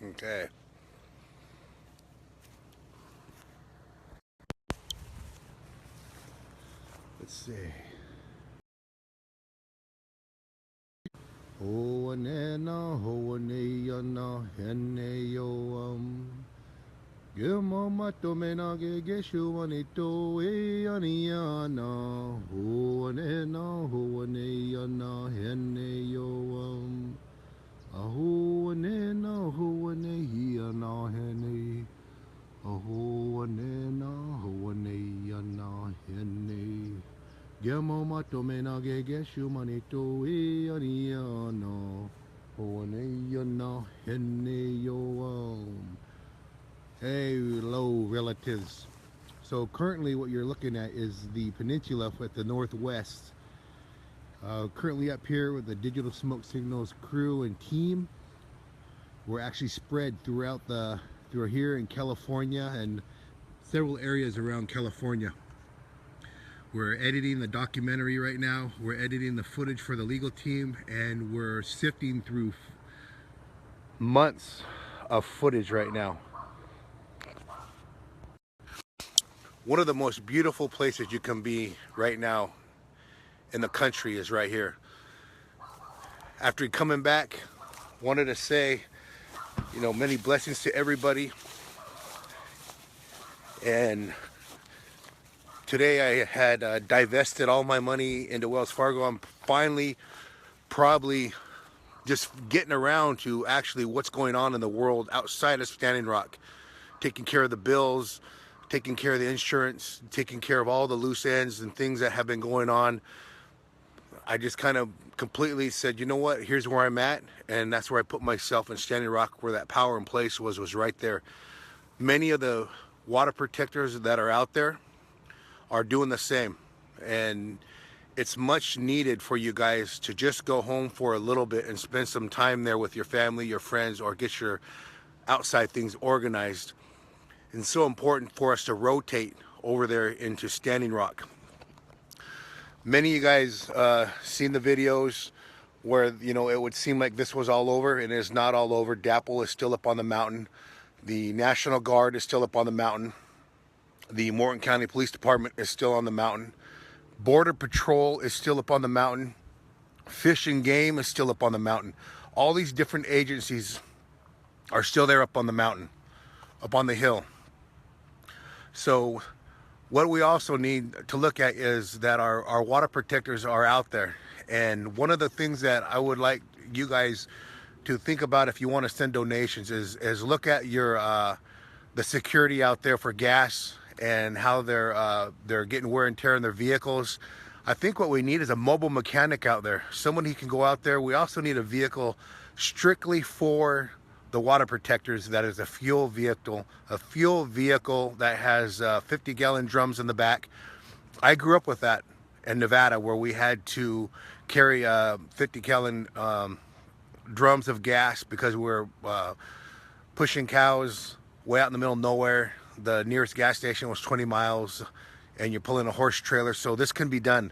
Okay. Let's see. Hoanena, hoaneyana, heneyo. Gemato menage geshuanito eaniana. Hoanena, hoaneyana, heneyo. Ahoanena, hoanehiana, hene. Ahoanena, hoaneyana, hene. Gemo matomena gegeshu manito ianiano. Hoaneyana, heneyo. Hey, hello, relatives. So currently what you're looking at is the peninsula at the northwest. Currently up here with the Digital Smoke Signals crew and team. We're actually spread through here in California and several areas around California. We're editing the documentary right now. We're editing the footage for the legal team, and we're sifting through months of footage right now. One of the most beautiful places you can be right now in the country is right here. After coming back, wanted to say, many blessings to everybody. And today I had divested all my money into Wells Fargo. I'm finally probably just getting around to actually what's going on in the world outside of Standing Rock. Taking care of the bills, taking care of the insurance, taking care of all the loose ends and things that have been going on. I just kind of completely said, you know what, here's where I'm at. And that's where I put myself in Standing Rock, where that power in place was right there. Many of the water protectors that are out there are doing the same. And it's much needed for you guys to just go home for a little bit and spend some time there with your family, your friends, or get your outside things organized. And it's so important for us to rotate over there into Standing Rock. Many of you guys seen the videos where it would seem like this was all over, and it is not all over. DAPL is still up on the mountain. The National Guard is still up on the mountain. The Morton County Police Department is still on the mountain. Border Patrol is still up on the mountain. Fish and Game is still up on the mountain. All these different agencies are still there up on the mountain, up on the hill. So what we also need to look at is that our water protectors are out there. And one of the things that I would like you guys to think about if you want to send donations is look at your the security out there for gas and how they're getting wear and tear in their vehicles. I think what we need is a mobile mechanic out there, someone who can go out there. We also need a vehicle strictly for the water protectors that is a fuel vehicle that has 50-gallon drums in the back. I grew up with that in Nevada, where we had to carry 50-gallon drums of gas because we were pushing cows way out in the middle of nowhere. The nearest gas station was 20 miles, and you're pulling a horse trailer. So this can be done.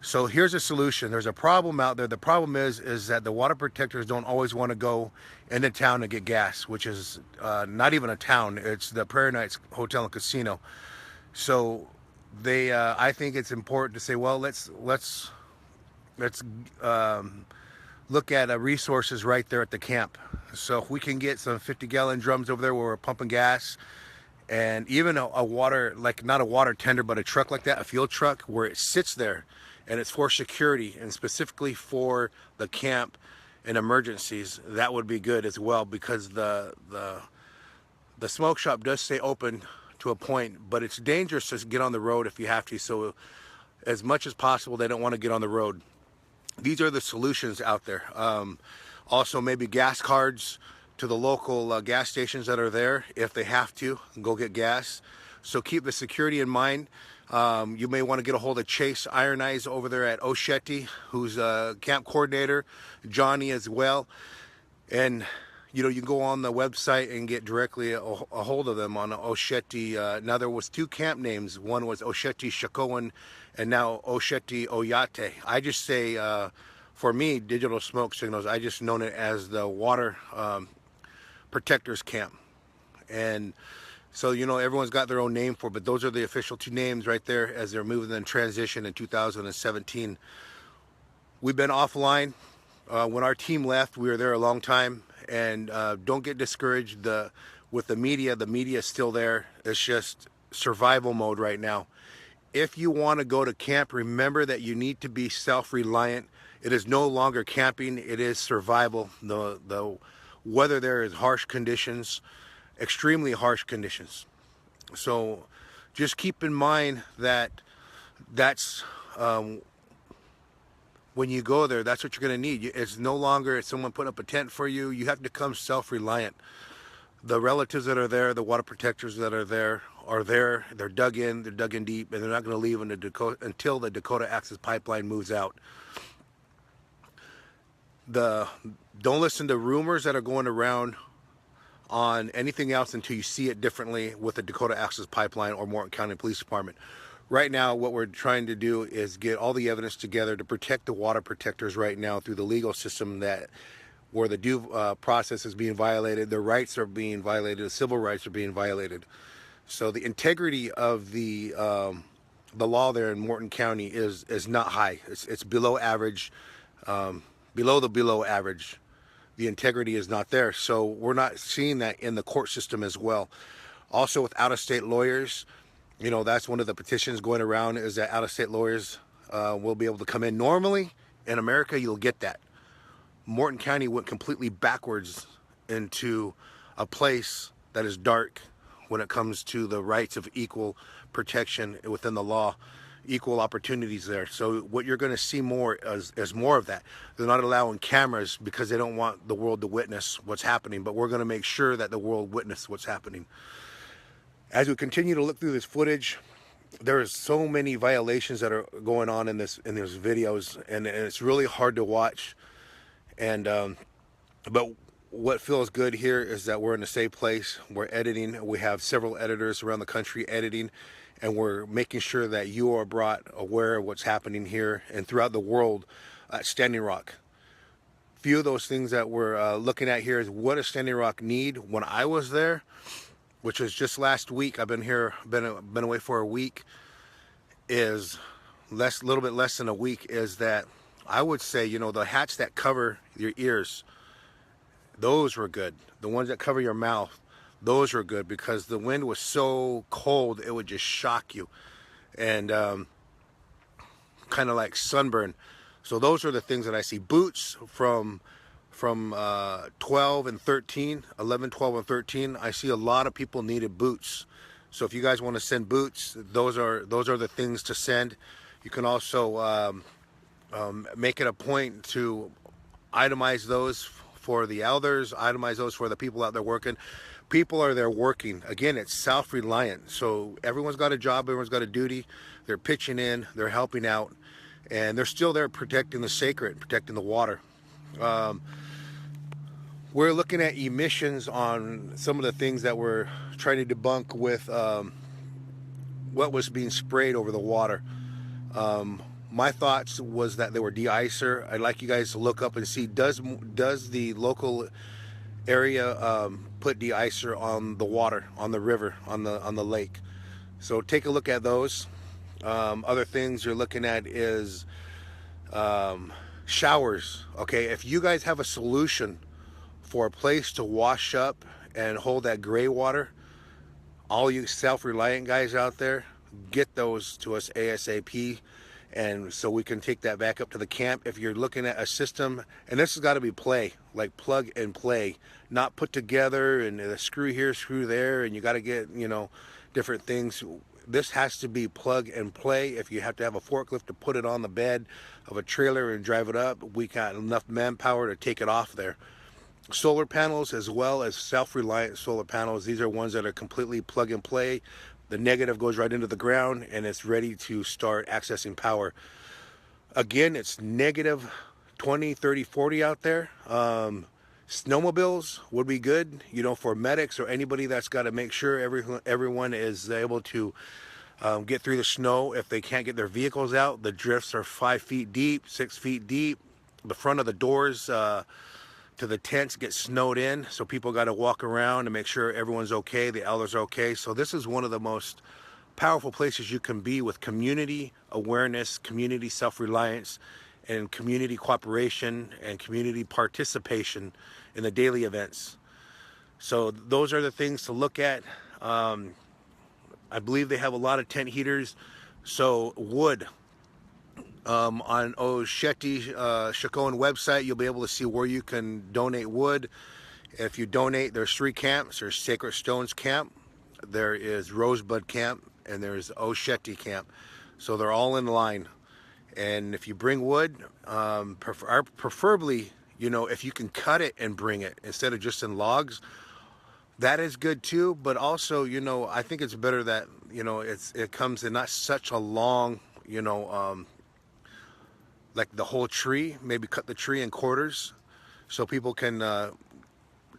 So here's a solution. There's a problem out there. The problem is that the water protectors don't always want to go into town to get gas, which is not even a town. It's the Prairie Knights Hotel and Casino. So they, I think it's important to say, well, let's look at resources right there at the camp. So if we can get some 50-gallon drums over there where we're pumping gas, and even a water, like not a water tender, but a truck like that, a fuel truck, where it sits there and it's for security and specifically for the camp and emergencies, that would be good as well, because the smoke shop does stay open to a point, but it's dangerous to get on the road if you have to. So as much as possible, they don't want to get on the road. These are the solutions out there. Also, maybe gas cards to the local gas stations that are there if they have to go get gas. So keep the security in mind. You may want to get a hold of Chase Iron Eyes over there at Osheti, who's a camp coordinator, Johnny as well. And you can go on the website and get directly a hold of them on Osheti. Now there was two camp names. One was Osheti Shakoan and now Osheti Oyate. I just say, for me, Digital Smoke Signals, I just known it as the water Protectors Camp. And so, you know, everyone's got their own name for it, but those are the official two names right there as they're moving in transition in 2017. We've been offline. When our team left, we were there a long time. And don't get discouraged with the media. The media is still there. It's just survival mode right now. If you want to go to camp, remember that you need to be self-reliant. It is no longer camping. It is survival. The weather there is harsh conditions, extremely harsh conditions. So just keep in mind that that's when you go there, that's what you're going to need. It's no longer someone putting up a tent for you. You have to become self-reliant. The relatives that are there, the water protectors that are there, they're dug in deep, and they're not going to leave until the Dakota Access Pipeline moves out. Don't listen to rumors that are going around on anything else until you see it differently with the Dakota Access Pipeline or Morton County Police Department. Right now, what we're trying to do is get all the evidence together to protect the water protectors right now through the legal system where the due process is being violated, their rights are being violated, the civil rights are being violated. So the integrity of the law there in Morton County is not high. It's below average, below average. The integrity is not there. So we're not seeing that in the court system as well. Also with out-of-state lawyers, you know, that's one of the petitions going around, is that out-of-state lawyers will be able to come in. Normally in America, you'll get that. Morton County went completely backwards into a place that is dark when it comes to the rights of equal protection within the law, equal opportunities there. So what you're going to see more is more of that. They're not allowing cameras because they don't want the world to witness what's happening, but we're going to make sure that the world witness what's happening. As we continue to look through this footage, there is so many violations that are going on in these videos, and it's really hard to watch. And but what feels good here is that we're in a safe place. We're editing. We have several editors around the country editing, and we're making sure that you are brought aware of what's happening here and throughout the world at Standing Rock. Few of those things that we're looking at here is what does Standing Rock need. When I was there, which was just last week, I've been here, been away for a week, is little bit less than a week, is that I would say, you know, the hats that cover your ears, those were good. The ones that cover your mouth, those were good, because the wind was so cold, it would just shock you. And kind of like sunburn. So those are the things that I see. Boots from 12 and 13, 11, 12, and 13. I see a lot of people needed boots. So if you guys want to send boots, those are the things to send. You can also make it a point to itemize those for the elders, itemize those for the people out there working. People are there working. Again, it's self-reliant. So everyone's got a job, everyone's got a duty. They're pitching in, they're helping out, and they're still there protecting the sacred, protecting the water. We're looking at emissions on some of the things that we're trying to debunk with what was being sprayed over the water. My thoughts was that they were de-icer. I'd like you guys to look up and see, does the local area put de-icer on the water, on the river, on the lake? So take a look at those. Other things you're looking at is showers. Okay, if you guys have a solution for a place to wash up and hold that gray water, all you self-reliant guys out there, get those to us ASAP, and so we can take that back up to the camp. If you're looking at a system, and this has got to be like plug and play, not put together and a screw here, screw there, and you got to get, you know, different things. This has to be plug and play. If you have to have a forklift to put it on the bed of a trailer and drive it up, we got enough manpower to take it off there. Solar panels, as well as self-reliant solar panels, these are ones that are completely plug and play. The negative goes right into the ground and it's ready to start accessing power. Again, it's negative 20, 30, 40 out there. Snowmobiles would be good, you know, for medics or anybody that's got to make sure everyone is able to get through the snow. If they can't get their vehicles out, the drifts are 5 feet deep, 6 feet deep. The front of the doors, to the tents get snowed in, so people got to walk around to make sure everyone's okay, the elders are okay. So this is one of the most powerful places you can be with community awareness, community self-reliance, and community cooperation and community participation in the daily events. So those are the things to look at. I believe they have a lot of tent heaters. So wood, on Osheti Shikoan website, you'll be able to see where you can donate wood. If you donate, there's 3 camps. There's Sacred Stones Camp, there is Rosebud Camp, and there's Osheti Camp. So they're all in line. And if you bring wood, preferably, you know, if you can cut it and bring it instead of just in logs, that is good too. But also, you know, I think it's better that, you know, it comes in not such a long, you know, like the whole tree. Maybe cut the tree in quarters so people can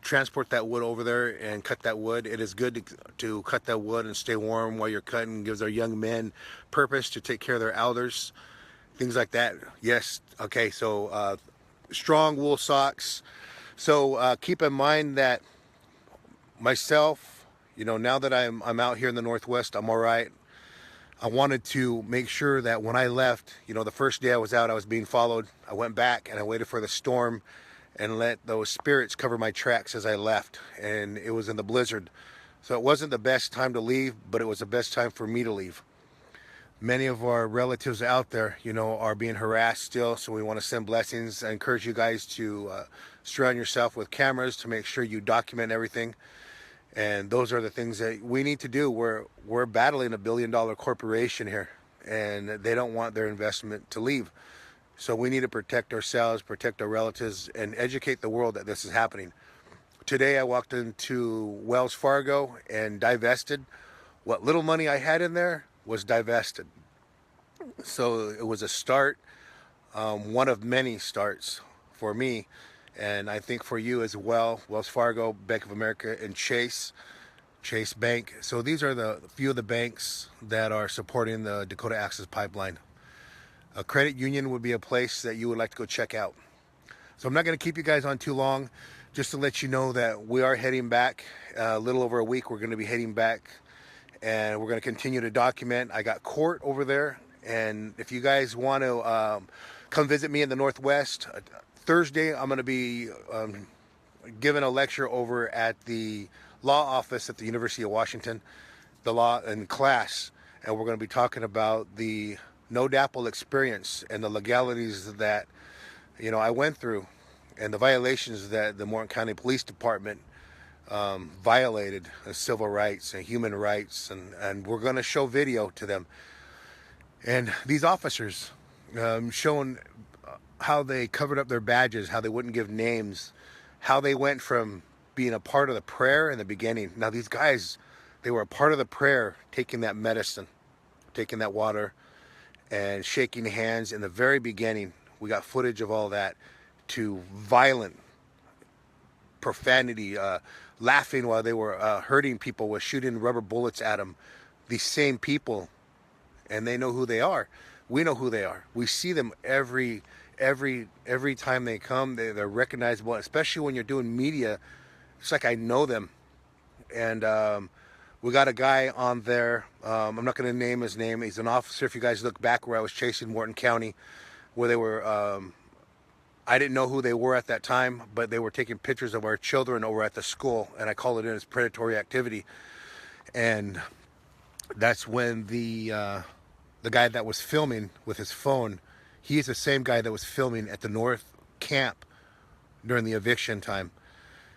transport that wood over there and cut that wood. It is good to cut that wood and stay warm while you're cutting. It gives our young men purpose to take care of their elders, things like that. Yes. Okay. So strong wool socks. So keep in mind that myself, you know, now that I'm out here in the Northwest, I'm all right. I wanted to make sure that when I left, you know, the first day I was out, I was being followed. I went back and I waited for the storm and let those spirits cover my tracks as I left. And it was in the blizzard. So it wasn't the best time to leave, but it was the best time for me to leave. Many of our relatives out there, you know, are being harassed still. So we want to send blessings. I encourage you guys to surround yourself with cameras to make sure you document everything. And those are the things that we need to do. We're battling a billion-dollar corporation here, and they don't want their investment to leave. So we need to protect ourselves, protect our relatives, and educate the world that this is happening. Today I walked into Wells Fargo and divested. What little money I had in there was divested. So it was a start, one of many starts for me. And I think for you as well. Wells Fargo, Bank of America, and Chase Bank. So these are the few of the banks that are supporting the Dakota Access Pipeline. A credit union would be a place that you would like to go check out. So I'm not going to keep you guys on too long. Just to let you know that we are heading back. A little over a week, we're going to be heading back. And we're going to continue to document. I got court over there. And if you guys want to come visit me in the Northwest, Thursday, I'm going to be giving a lecture over at the law office at the University of Washington, the law and class, and we're going to be talking about the no DAPL experience and the legalities that, you know, I went through and the violations that the Morton County Police Department violated civil rights and human rights, and we're going to show video to them. And these officers showing how they covered up their badges, how they wouldn't give names, how they went from being a part of the prayer in the beginning. Now these guys, they were a part of the prayer, taking that medicine, taking that water, and shaking hands in the very beginning. We got footage of all that, to violent profanity, laughing while they were hurting people with shooting rubber bullets at them. These same people, and they know who they are. We know who they are. We see them every time they come. They're recognizable, especially when you're doing media. It's like I know them. And we got a guy on there. I'm not going to name his name. He's an officer. If you guys look back where I was chasing Morton County, where they were, I didn't know who they were at that time, but they were taking pictures of our children over at the school, and I call it in as predatory activity. And that's when the guy that was filming with his phone, he is the same guy that was filming at the North Camp during the eviction time.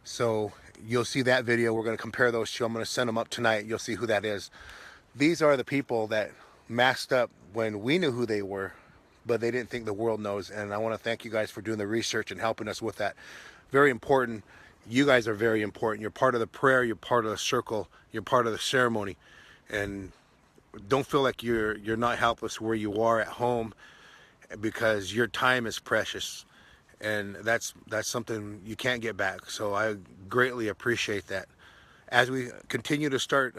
So you'll see that video. We're going to compare those two. I'm going to send them up tonight. You'll see who that is. These are the people that masked up when we knew who they were, but they didn't think the world knows. And I want to thank you guys for doing the research and helping us with that. Very important. You guys are very important. You're part of the prayer. You're part of the circle. You're part of the ceremony. And don't feel like you're not helpless where you are at home, because your time is precious, and that's something you can't get back. So I greatly appreciate that. As we continue to start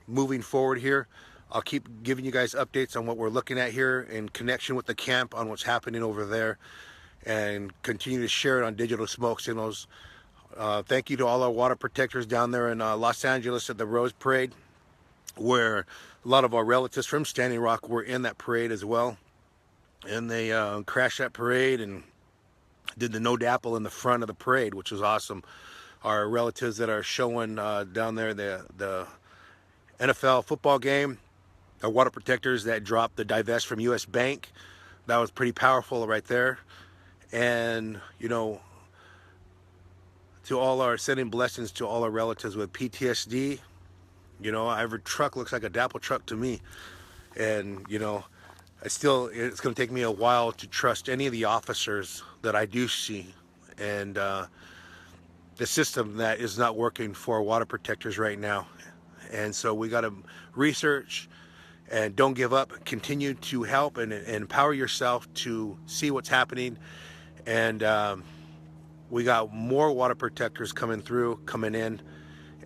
moving forward here, I'll keep giving you guys updates on what we're looking at here in connection with the camp, on what's happening over there. and continue to share it on digital smoke signals. Thank you to all our water protectors down there in Los Angeles at the Rose Parade, where a lot of our relatives from Standing Rock were in that parade as well. And they crashed that parade and did the no dapple in the front of the parade, which was awesome. Our relatives that are showing down there the NFL football game, our water protectors that dropped the divest from US Bank, that was pretty powerful right there. And you know, to all our, sending blessings to all our relatives with PTSD. You know, every truck looks like a dapple truck to me. And you know, it's going to take me a while to trust any of the officers that I do see, and the system that is not working for water protectors right now. And so we got to research and don't give up. Continue to help and empower yourself to see what's happening. And we got more water protectors coming in,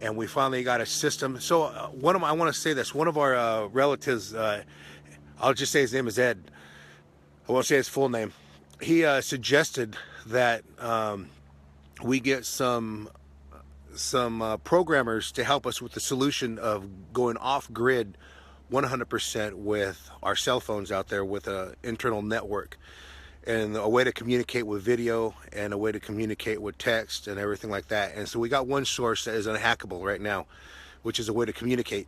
and we finally got a system. So I want to say this. One of our relatives, I'll just say his name is Ed. I won't say his full name. He suggested that we get some programmers to help us with the solution of going off grid 100% with our cell phones out there with an internal network, and a way to communicate with video and a way to communicate with text and everything like that. And so we got one source that is unhackable right now, which is a way to communicate.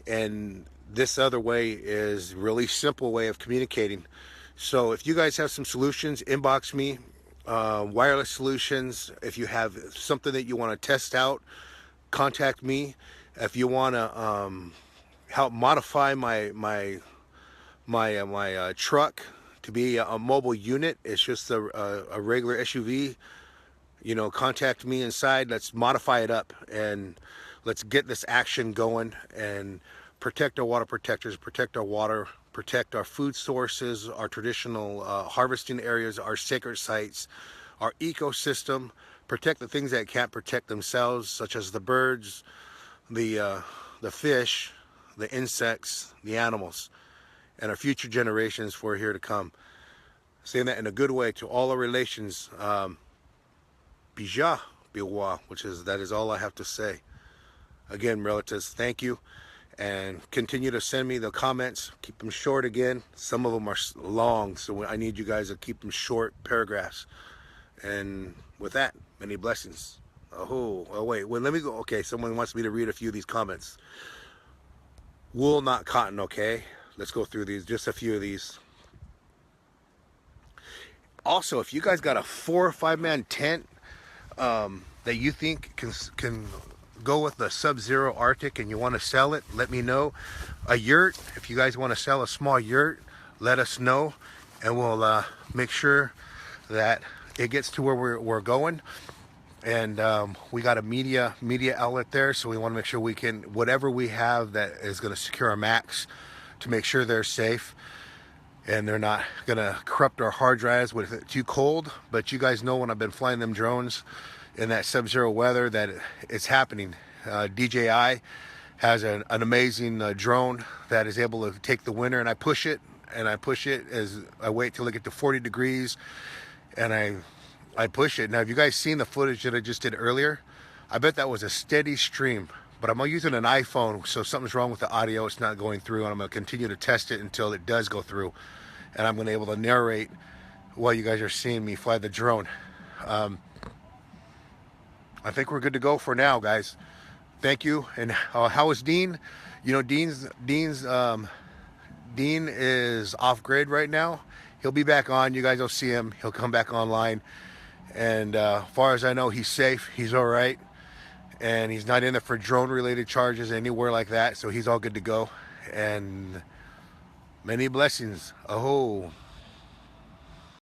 And this other way is a really simple way of communicating. So if you guys have some solutions, inbox me. Wireless solutions. If you have something that you want to test out, contact me. If you want to help modify my truck to be a mobile unit, it's just a regular SUV, you know, contact me inside. Let's modify it up and let's get this action going and protect our water protectors, protect our water, protect our food sources, our traditional harvesting areas, our sacred sites, our ecosystem, protect the things that can't protect themselves, such as the birds, the fish, the insects, the animals, and our future generations for here to come. Saying that in a good way to all our relations, bija, biwa, that is all I have to say. Again, relatives, thank you. And continue to send me the comments. Keep them short again. Some of them are long, so I need you guys to keep them short paragraphs. And with that, many blessings. Oh wait, let me go. Okay, someone wants me to read a few of these comments. Wool, not cotton, okay? Let's go through these, just a few of these. Also, if you guys got a 4 or 5 man tent that you think can go with the Sub-Zero Arctic and you want to sell it, let me know. A yurt, if you guys want to sell a small yurt, let us know, and we'll make sure that it gets to where we're going. And we got a media outlet there, so we want to make sure we can, whatever we have that is going to secure our Macs, to make sure they're safe and they're not going to corrupt our hard drives with it too cold. But you guys know, when I've been flying them drones in that sub-zero weather, that it's happening. DJI has an amazing drone that is able to take the winter, and I push it as I wait till I get to 40 degrees, and I push it. Now, have you guys seen the footage that I just did earlier? I bet that was a steady stream, but I'm using an iPhone, so something's wrong with the audio. It's not going through, and I'm going to continue to test it until it does go through, and I'm going to be able to narrate while you guys are seeing me fly the drone. I think we're good to go for now, guys. Thank you. And how is Dean? You know, Dean is off grid right now. He'll be back on. You guys will see him. He'll come back online. And as far as I know, he's safe. He's all right. And he's not in there for drone-related charges anywhere like that. So he's all good to go. And many blessings. Aho.